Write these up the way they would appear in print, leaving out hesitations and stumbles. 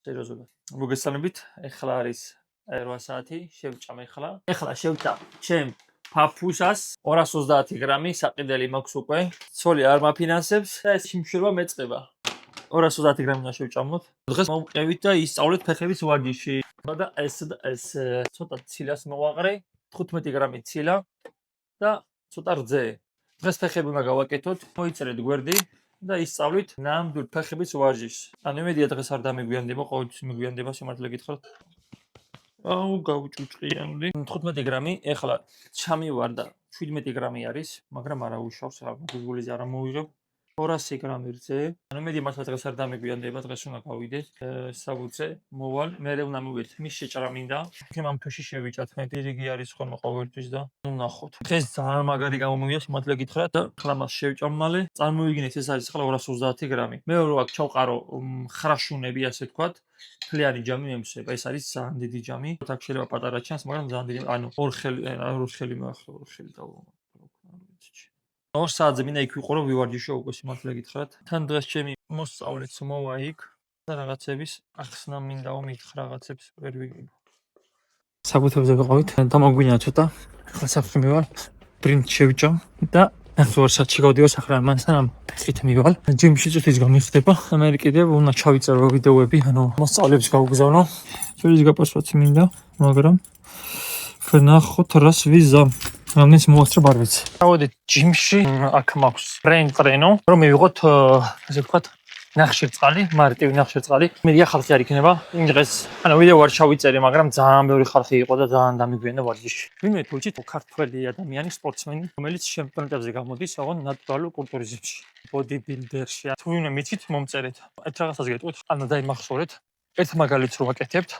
სერიოზულად. მოგესალმებით, ეხლა არის 8 საათი, შევჭამ ეხლა. ეხლა შევჭამ ჩემ ფაფუსას 230 გრამი საყიდელი მაქვს უკვე. ცოლი არ მაფინანსებს და ეს სიმშვიდობა მეწყება. 230 გრამი უნდა შევჭამოთ. დღეს მოვყევით და ისწავლეთ ფეხების ვარჯიში. და ეს ცოტა ცილას მოვაყრე, 15 გრამი ცილა და ცოტა რძე. დღეს ფეხები უნდა გავაკეთოთ, მოიწერეთ გვერდი და ისწავლით ნამდვილ ფეხების ვარჯიშს. ანუ იმედია დღეს არ დამეგვიანდება, ყოველთვის მეგვიანდება სიმართლე გითხრათ. აუ გავუჭუჭყიანდი. 15 გრამი, ეხლა ჩამივარ და 17 გრამი არის, მაგრამ არა უშავს, რა გუგულიზე არ მოვიღებ. 200 გრამი რძე. ანუ იმედია მართლა დღეს არ დამეგვიანდება, დღეს უნდა გავიდეთ. საბუცე, მოვალ, მერე უნდა მივიდეთ. მის შეჭრა მინდა. ამ თოში შევიჭათ, მე პირიგი არის ხოლმე ყოველთვის და ნუ ნახოთ. დღეს ძალიან მაგარი გამომივიდა, სიმართლე გითხრათ და ახლა მას შევჭამ მალე. წარმოვიგინეთ, ეს არის ახლა 230 გრამი. მე რო აქ ჩავყარო ხრაშუნები, ასე ვთქვათ. ფლიანი ჯამი ემსება, ეს არის ძალიან დიდი ჯამი. აქ შეიძლება პატარა ჩანს, მაგრამ ძალიან დიდი, ანუ ორ ხელი მოახლა, ორ ხელი დავუმა. 2 საათზე მინდა იქ ვიყო, რომ ვივარჯიშო უკვე სიმართლე გითხრათ. თან დღეს ჩემი მოსწავლეც მოვა იქ და რაღაცების ახსნა მინდაო მითხრა რაღაცებს ვერ ვიგებ. საბუთებზე ვიყავით და მოგვინა ცოტა. ახლა საფრთხე მივალ, პრინტ შევჭამ და 2 საათში გავდივარ სახრა მანსთან ამ ფეხით მივალ. ჯიმში წუთის გამიხდება. მე კიდევ უნდა ჩავიწერო ვიდეოები, ანუ მოსწავლეებს გავგზავნო. შელის გაპასვაც მინდა, მაგრამ ვნახოთ რას ვიზამ. რამდენიც მოვასწრებ არ ვიცი. დავედით ჯიმში, აქ მაქვს ტრენო, რომ მივიღოთ, ასე ვთქვათ, ნახშირწყალი, მარტივი ნახშირწყალი. მერია ხალხი არ იქნება იმ დღეს. ანუ ვიდეო არ ჩავიწერე, მაგრამ ძალიან ბევრი ხალხი იყო და ძალიან დამიგვიანდა ვარჯიში. ვინმე თუჩით ქართველი ადამიანი, სპორტსმენი, რომელიც ჩემპიონატებზე გამოდის, ოღონ ნატურალურ კულტურიზმში, ბოდიბილდერში. თუ ვინმე მიცით, მომწერეთ. ერთ რაღაცას გეტყვით, ანუ დაიმახსოვრეთ. ერთ მაგალითს რო ვაკეთებთ,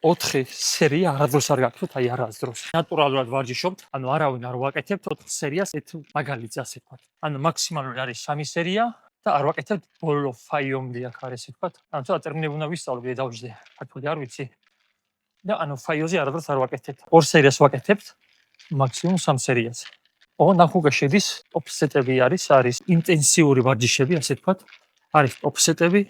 4 სერია არადროს არ გაკეთოთ, აი არასდროს. ნატურალურად ვარჯიშობთ, ანუ არავინ არ ვაკეთებთ 4 სერიას ერთ მაგალითზე, ასე ვთქვათ. ანუ მაქსიმალური არის 3 სერია და არ ვაკეთებთ ბოლო ფაიომდე აქ არის, ასე ვთქვათ. ანუ ცოტა ტერმინები უნდა ვისწავლო, დავждე. ქართული არ ვიცი. და ანუ ფაიოზე არადროს არ ვაკეთებთ. 2 სერიას ვაკეთებთ, მაქსიმუმ 3 სერიას. ოღონდ აქ უკვე შედის ოფსეტები არის ინტენსიური ვარჯიშები, ასე ვთქვათ. არის ოფსეტები,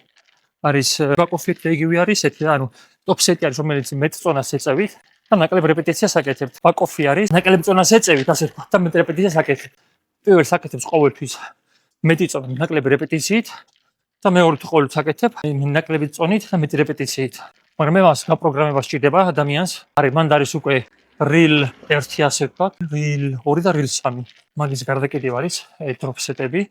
არის ბაკოფიტი იგივე არის ერთი, ანუ ოფსეტი არის, რომელიც მეტ წონას ეწევით და ნაკლებ რეპეტიციას აკეთებთ. ბაკოფი არის, ნაკლებ წონას ეწევით, ასე ვთქვათ, და მეტ რეპეტიციას აკეთებთ. პირველს აკეთებს ყოველთვის მეტი წონა ნაკლებ რეპეტიციით და მეორედ ყოველთვის აკეთებ ნაკლები წონით და მეტი რეპეტიციით. მაგრამ მე მას გაპროგრამება სჭირდება ადამიანს. მანდ არის უკვე რილ 1, ასე ვთქვათ, რილ 2 და რილ 3. მაგის გარდა კიდევ არის ოფსეტები,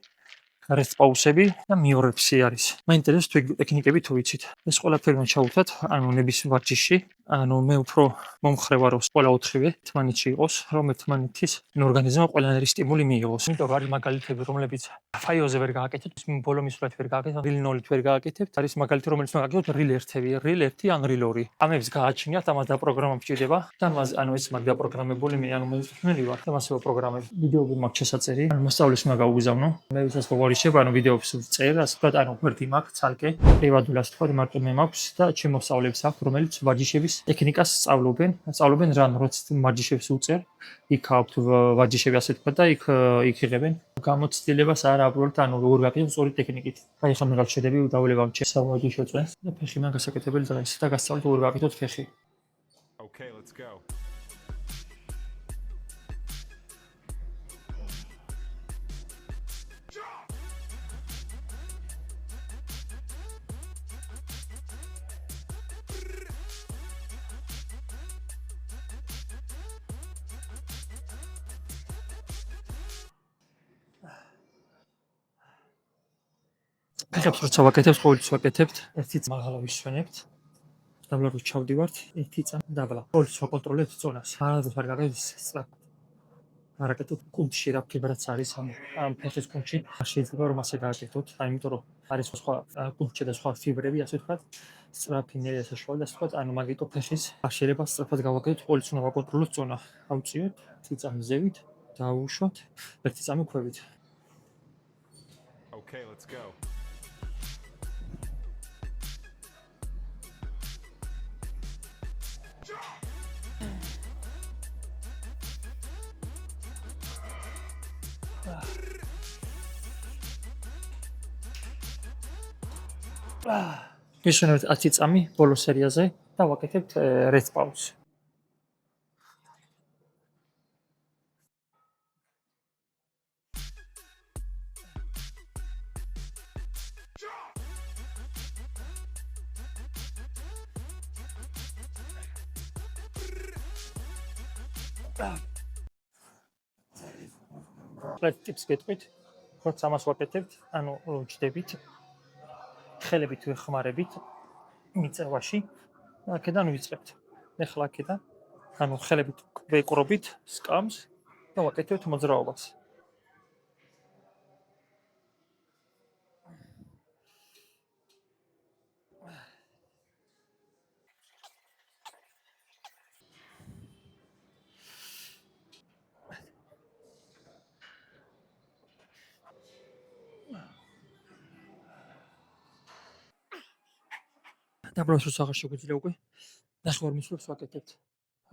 რესპაუსები და მიორეფსი არის. მაინტერესებს თუ ტექნიკები თუ ვიცით. ეს ყველაფერი უნდა ჩავუხდათ, ანუ ნებისმიერ ვარჯიშში, ანუ მე უფრო მომხრე ვარ, რომ ყველა 4-ვე ერთმანეთში იყოს, რომ ერთმანეთის ორგანიზმმა ყველანაირი სტიმული მიიღოს. იმიტომ რომ არის მაგალითები, რომლებიც ფაიოზე ვერ გააკეთებთ, ბოლო მისვლით ვერ გააკეთებთ, რილ 0-ით ვერ გააკეთებთ. არის მაგალითი, რომელიც უნდა გააკეთოთ რილ 1-ები, რილ 1 ან რილ 2. ამებს გააჩნიათ, ამას დაპროგრამება სჭირდება და ანუ ეს მაგ დაპროგრამებული მე ანუ მეწვეული ვარ და მასევა პროგრამები. ვიდეოები მაქვს შესაწერი, ანუ მოსწავლეს უნდა გავუგზავნო. მე ვისაც ვარჯიშებ, ანუ ვიდეოებს ვწერ, ასე ვთქვათ, ანუ გვერდი მაქვს ცალკე, პრივატულად ასე ვთქვათ, მარტო მე მაქვს და ჩემ მოსწავლეებს აქვს, რომელიც ვარჯიშების ტექნიკას სწავლობენ რან როც ვარჯიშებს უწერ, იქ აქვს ვარჯიშები ასე ვთქვათ და იქ იღებენ გამოცდილებას არა უბრალოდ ანუ როგორ გაკეთებ სწორი ტექნიკით. აი ხომ მე გავშედები დავილებამ ჩემს სავარჯიშო წვენს და ფეხი მაგ გასაკეთებელი დღეს და გასწავლეთ როგორ გაკეთოთ ფეხი. Okay, let's go. ფეხებს როცა ვაკეთებთ, ყოველთვის ვაკეთებთ, ერთი მაღლა ვისვენებთ. დაბლა რო ჩავდივართ, ერთი წამ დაბლა. ყოველთვის ვაკონტროლებთ წონას. არადროს არ გაკეთებთ სწრაფად. არ აკეთოთ კუნთში რა ფიბრაც არის ამ ფეხის კუნთში. შეიძლება რომ ასე გააკეთოთ, იმიტომ რომ არის სხვა კუნთში და სხვა ფიბრები, ასე ვთქვათ, სწრაფი ნელი საშუალო და ასე ვთქვათ, ანუ მაგიტო ფეხის შეიძლება სწრაფად გავაკეთოთ, ყოველთვის უნდა ვაკონტროლოთ წონა. ავწიოთ, ერთი წამი ზევით, დავუშვათ, ერთი წამი ქვევით. Okay, let's go. მისვენებთ 10 წამი ბოლო სერიაზე და ვაკეთებთ rest pause. Let's tips გეტყვით. როცა ამას ვაკეთებთ, ანუ ჯდებით, ხელებით ვეხმარებით მიწევაში და აქედან ვიწყებთ. ეხლა აქედან, ანუ ხელებით ვეკრობით სკამს და ვაკეთებთ მოძრაობას. დაბრუნებას აღარ შეგვიძლია უკვე. ნახევარ მისვლებს ვაკეთებთ.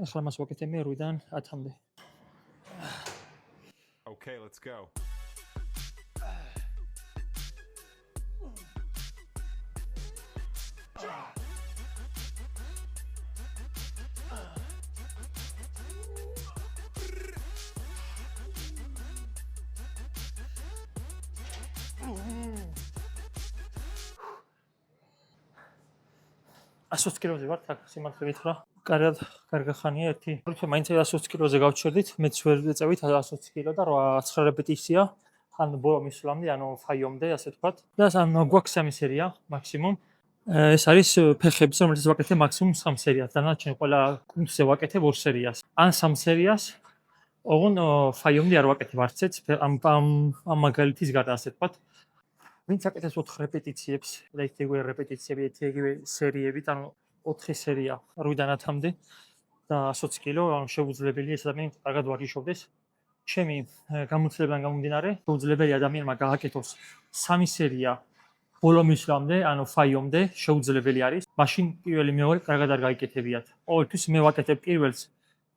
ახლა მას ვაკეთებ მე 8-დან 10-მდე. Okay, let's go. ასოც კილოზე ვართ აქ სიმართლე გითხრა. კარგი ხანია ერთი. თუმცა მაინც 120 კილოზე გავჩერდით, მეც ვერ ვეწევით 120 კილო და 8-9 რეპეტიცია. ან ბოლო მისვლამდე, ანუ ფაიომდე, ასე ვთქვათ. და გვაქვს 3 სერია მაქსიმუმ. ეს არის ფეხების, რომელიც ვაკეთებ მაქსიმუმ 3 სერიას. დანარჩენი ყველა კუნთზე ვაკეთებ 2 სერიას. ან 3 სერიას ოღონ ფაიომდე არ ვაკეთებ არცეც ამ მაგალითის გარდა, ასე ვთქვათ. ვინც აკეთებს 4 რეპეტიციებს და იგივე რეპეტიციები, იგივე სერიებით, ანუ 4 სერია 8-დან 10-მდე და 120 კილო, ანუ შეუძლებელია ეს ადამიანი კარგად ვარჯიშობდეს. ჩემი გამოცდილებიდან გამომდინარე, შეუძლებელი ადამიანმა გააკეთოს 3 სერია ბოლო მისვლამდე, ანუ ფაიომდე, შეუძლებელი არის. მაშინ პირველი მეორე კარგად არ გაიკეთებიათ. ყოველთვის მე ვაკეთებ პირველს,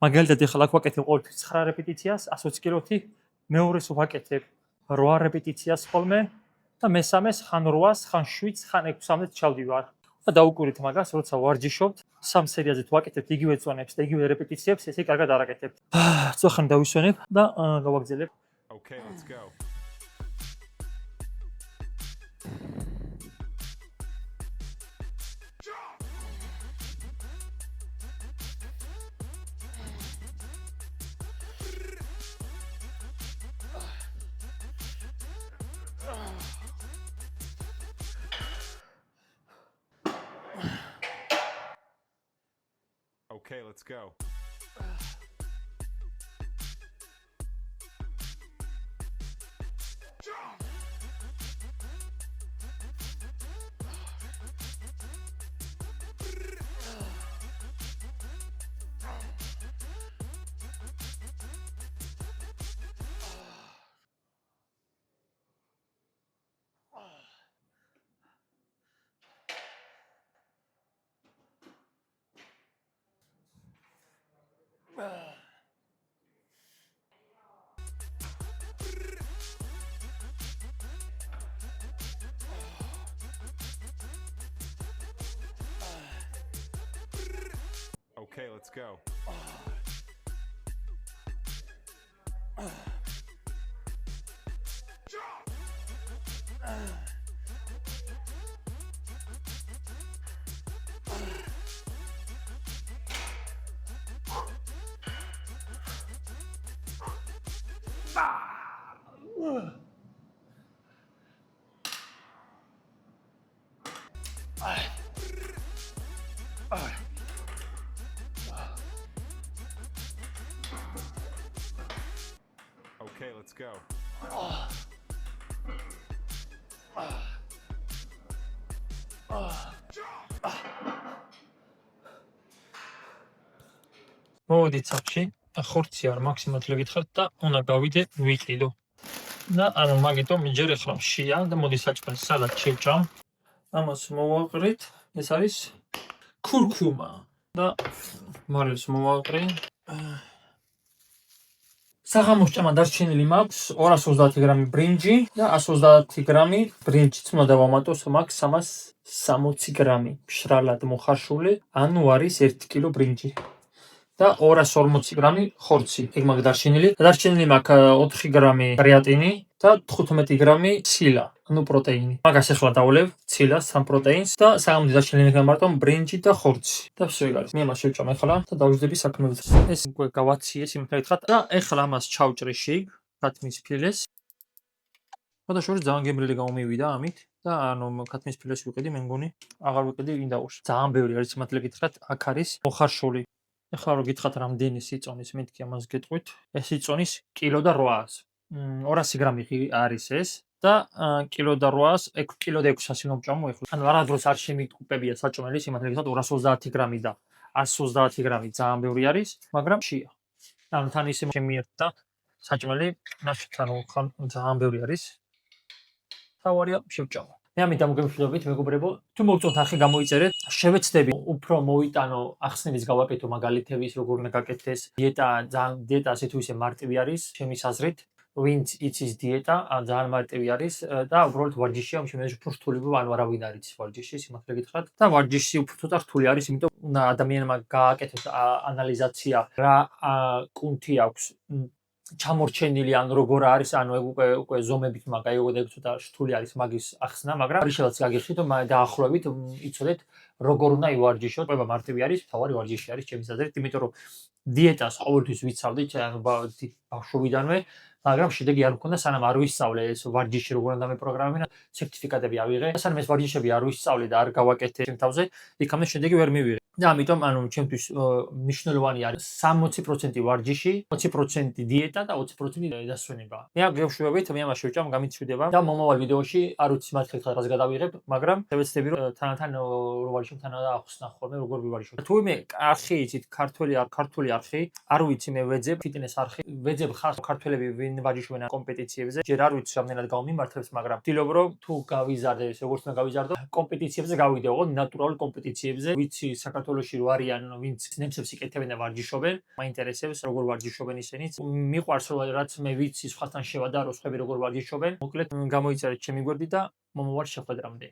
მაგალითად ეხლა აქ ვაკეთებ ყოველთვის 9 რეპეტიციას 120 კილოთი, მეორეს ვაკეთებ 8 რეპეტიციას ხოლმე. და მესამეს ხან 8-ს, ხან 7-ს, ხან 6-მდე ჩავდივარ. და დაუკვირით მაგას, როცა ვარჯიშობთ, 3 სერიაზე ვაკეთებთ იგივე წონებს და იგივე რეპეტიციებს, ესე კარგად არ აკეთებთ. წოხანი დავისვენებ და გავაგრძელებ. Okay, let's go. Okay, let's go. Okay, let's go. Okay, let's go. მოვიდით სახში, ხორცი არ მაქსიმალურად გითხართ და უნდა გავიდე ვიყიდო. და ანუ მაგიტომ ჯერ ახლა მშია და მოდი საჭმელს სადაც შევჭამ. ამას მოვაყრით, ეს არის ქურქუმა და მარილს მოვაყრი. საღამოს ჭამა დარჩენილი მაქვს 230 გრამი ბრინჯი და 130 გრამი ბრინჯიც უნდა დავამატოს, მაქვს 360 გრამი მშრალად მოხარშული, ანუ არის 1 კილო ბრინჯი. და 240 გრამი ხორცი. ეგ მაგ დარჩენილი. დარჩენილი მაქვს 4 გრამი კრეატინი და 15 გრამი ცილა, ანუ პროტეინი. მაგას ახლა დავლევ ცილას, სამ პროტეინს და საღამოს დარჩენილი მექნა მარტო ბრინჯი და ხორცი. და всё ეგ არის. მე მას შევჭამ ახლა და დავждები საქმეებს. ეს უკვე გავაციე სიმართლე გითხრათ და ახლა ამას ჩავჭრი შიგ ქათმის ფილეს. შორის ძალიან გემრიელი გამომივიდა ამით და ანუ ქათმის ფილეს ვიყიდი, მე მგონი აღარ ვიყიდი ვინდაუს. ძალიან ბევრი არის სიმართლე გითხრათ, აქ არის მოხარშული. ახლა რო გითხრათ რამდენი სიწონის მეთქი ამას გეტყვით. ეს სიწონის კილო და 800. 200 გრამი არის ეს და კილო და 800, კილო და 600 მომჭამო ახლა. ანუ არადროს არ შემიტყუპებია საჭმელი, სიმართლე გითხრათ 230 გრამი და 130 გრამი ძალიან ბევრი არის, მაგრამ შია. ანუ თან ისე შემიერთა საჭმელი, ნახეთ, ანუ ძალიან ბევრი არის. თავარია შევჭამო. მე ამით დამოგემშვიდობით მეგობრებო, თუ მოგწონთ ახლა გამოიწერეთ, შევეცდები უფრო მოვიტანო ახსნების გავაკეთო მაგალითების, როგორ უნდა გაკეთდეს. დიეტა ასე თუ ისე მარტივი არის, ჩემის აზრით. ვინც იცის დიეტა, ძალიან მარტივი არის და უბრალოდ ვარჯიშია, ამაში მე უფრო რთული ვარ, ანუ არავინ არ იცის ვარჯიში, სიმართლე გითხრათ. და ვარჯიში უფრო ცოტა რთული არის, იმიტომ უნდა ადამიანმა გააკეთოს ანალიზაცია, რა კუნთი აქვს ჩამორჩენილი, ან როგორ არის, ანუ ეგ უკვე ზომებით მაგაიგო და ეგ ცოტა რთული არის მაგის ახსნა, მაგრამ რიშელაც გაგიხსნით, რომ დაახლოებით იცოდეთ როგორ უნდა ივარჯიშოთ. ყובה მარტივი არის, თავარი ვარჯიში არის ჩემის აზრით, იმიტომ რომ დიეტას ყოველთვის ვიცავდი, ანუ ბავშვობიდანვე, მაგრამ შედეგი არ მქონდა, სანამ არ ვისწავლე ეს ვარჯიში როგორ უნდა მეპროგრამებინა, სერტიფიკატები ავიღე. სანამ ეს ვარჯიშები არ ვისწავლე და არ გავაკეთე ჩემ თავზე, იქამდე შედეგი ვერ მივიღე. და ამიტომ ანუ ჩემთვის მნიშვნელოვანი არის 60% ვარჯიში, 20% დიეტა და 20% დასვენება. მე ამ გემშვიდობით მე ამას შევჭამ, გამიცვიდება და მომავალ ვიდეოში არ ვიცი მართლა რას გადავიღებ, მაგრამ შევეცდები რომ თანათან რო ვარჯიშობ, თანა ახსნა ხოლმე როგორ ვივარჯიშობ. თუ მე არხი იცით, ქართული არხი, არ ვიცი მე ვეძებ ფიტნეს არხი, ვეძებ ხარ ქართველები ვინ ვარჯიშობენ კომპეტიციებზე. ჯერ არ ვიცი რამდენად გავმიმართებს, მაგრამ ვთილობ რომ თუ გავიზარდე, როგორც უნდა გავიზარდო, კომპეტიციებზე გავიდე, ოღონდ ნატურალურ კომპეტიციებზე, ვიცი საქართველოში რო არიან ვინც ნემსებს იკეთებენ და ვარჯიშობენ, მაინტერესებს როგორ ვარჯიშობენ ისინიც. მიყვარს რაც მე ვიცი სხვასთან შევადარო, სხვები როგორ ვარჯიშობენ. მოკლედ გამოიწერეთ ჩემი გვერდი და მომავალ შეხვედრამდე.